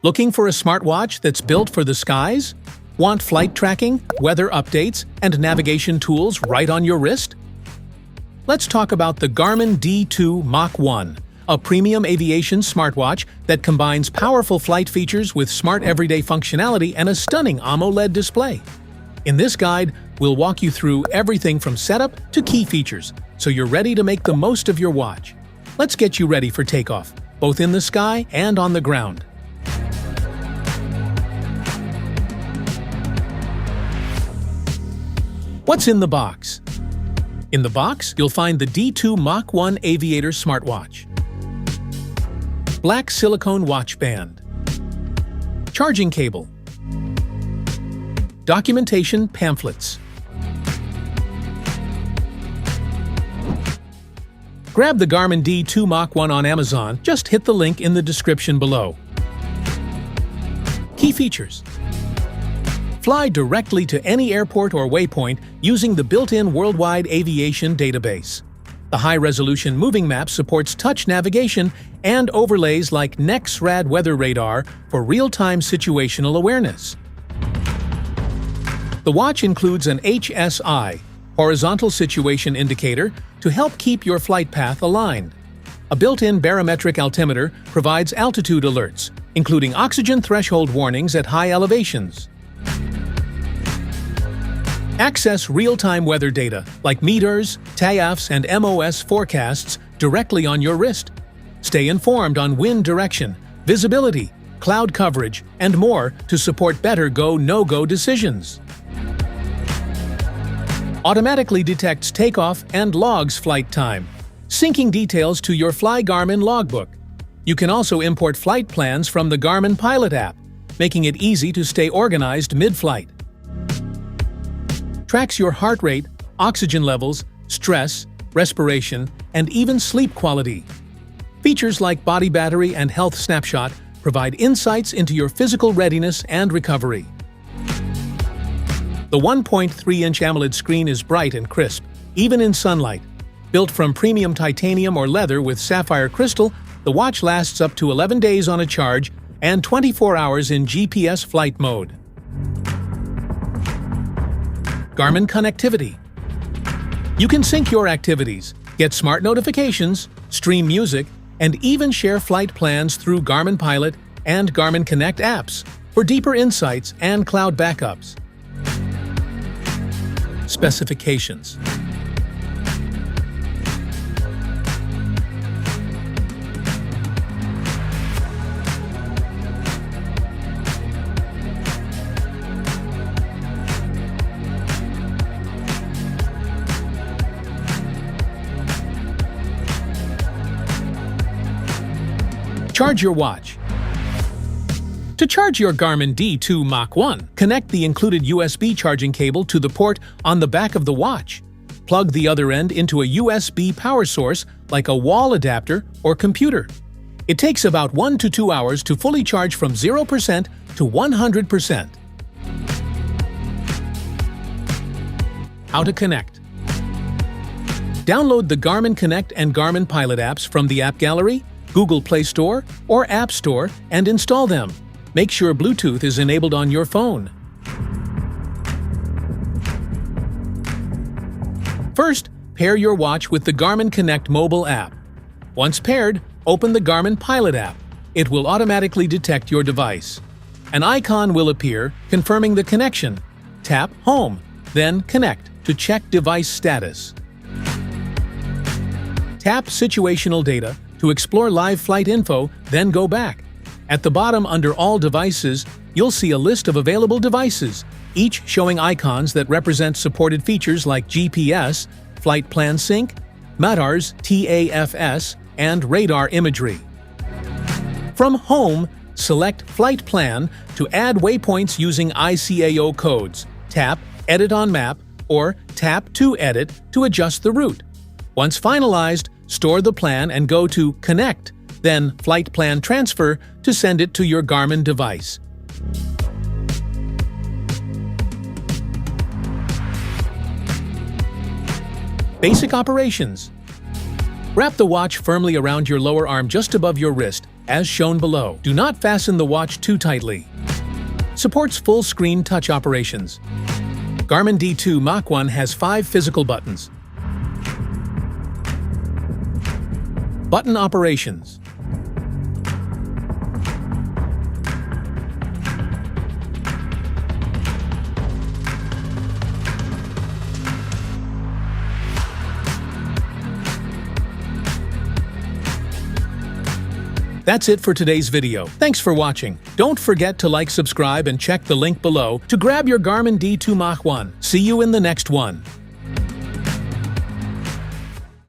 Looking for a smartwatch that's built for the skies? Want flight tracking, weather updates, and navigation tools right on your wrist? Let's talk about the Garmin D2 Mach 1, a premium aviation smartwatch that combines powerful flight features with smart everyday functionality and a stunning AMOLED display. In this guide, we'll walk you through everything from setup to key features, so you're ready to make the most of your watch. Let's get you ready for takeoff, both in the sky and on the ground. What's in the box? In the box, you'll find the D2 Mach 1 Aviator Smartwatch, black silicone watch band, charging cable, documentation pamphlets. Grab the Garmin D2 Mach 1 on Amazon, just hit the link in the description below. Key features: fly directly to any airport or waypoint using the built-in worldwide aviation database. The high-resolution moving map supports touch navigation and overlays like NEXRAD weather radar for real-time situational awareness. The watch includes an HSI, horizontal situation indicator, to help keep your flight path aligned. A built-in barometric altimeter provides altitude alerts, including oxygen threshold warnings at high elevations. Access real-time weather data like METARs, TAFs, and MOS forecasts directly on your wrist. Stay informed on wind direction, visibility, cloud coverage, and more to support better go/no-go decisions. Automatically detects takeoff and logs flight time, syncing details to your Fly Garmin logbook. You can also import flight plans from the Garmin Pilot app, making it easy to stay organized mid-flight. Tracks your heart rate, oxygen levels, stress, respiration, and even sleep quality. Features like body battery and health snapshot provide insights into your physical readiness and recovery. The 1.3-inch AMOLED screen is bright and crisp, even in sunlight. Built from premium titanium or leather with sapphire crystal, the watch lasts up to 11 days on a charge and 24 hours in GPS flight mode. Garmin connectivity. You can sync your activities, get smart notifications, stream music, and even share flight plans through Garmin Pilot and Garmin Connect apps for deeper insights and cloud backups. Specifications. Charge your watch. To charge your Garmin D2 Mach 1, connect the included USB charging cable to the port on the back of the watch. Plug the other end into a USB power source like a wall adapter or computer. It takes about 1 to 2 hours to fully charge from 0% to 100%. How to connect. Download the Garmin Connect and Garmin Pilot apps from the App Gallery, Google Play Store, or App Store and install them. Make sure Bluetooth is enabled on your phone. First, pair your watch with the Garmin Connect mobile app. Once paired, open the Garmin Pilot app. It will automatically detect your device. An icon will appear confirming the connection. Tap Home, then Connect to check device status. Tap Situational Data to explore live flight info, then go back. At the bottom under All Devices, you'll see a list of available devices, each showing icons that represent supported features like GPS, Flight Plan Sync, METARs, TAFs, and radar imagery. From Home, select Flight Plan to add waypoints using ICAO codes. Tap Edit on Map or tap to Edit to adjust the route. Once finalized, store the plan and go to Connect, then Flight Plan Transfer to send it to your Garmin device. Basic operations. Wrap the watch firmly around your lower arm just above your wrist as shown below. Do not fasten the watch too tightly. Supports full-screen touch operations. Garmin D2 Mach 1 has 5 physical buttons. Button operations. That's it for today's video. Thanks for watching. Don't forget to like, subscribe, and check the link below to grab your Garmin D2 Mach 1. See you in the next one.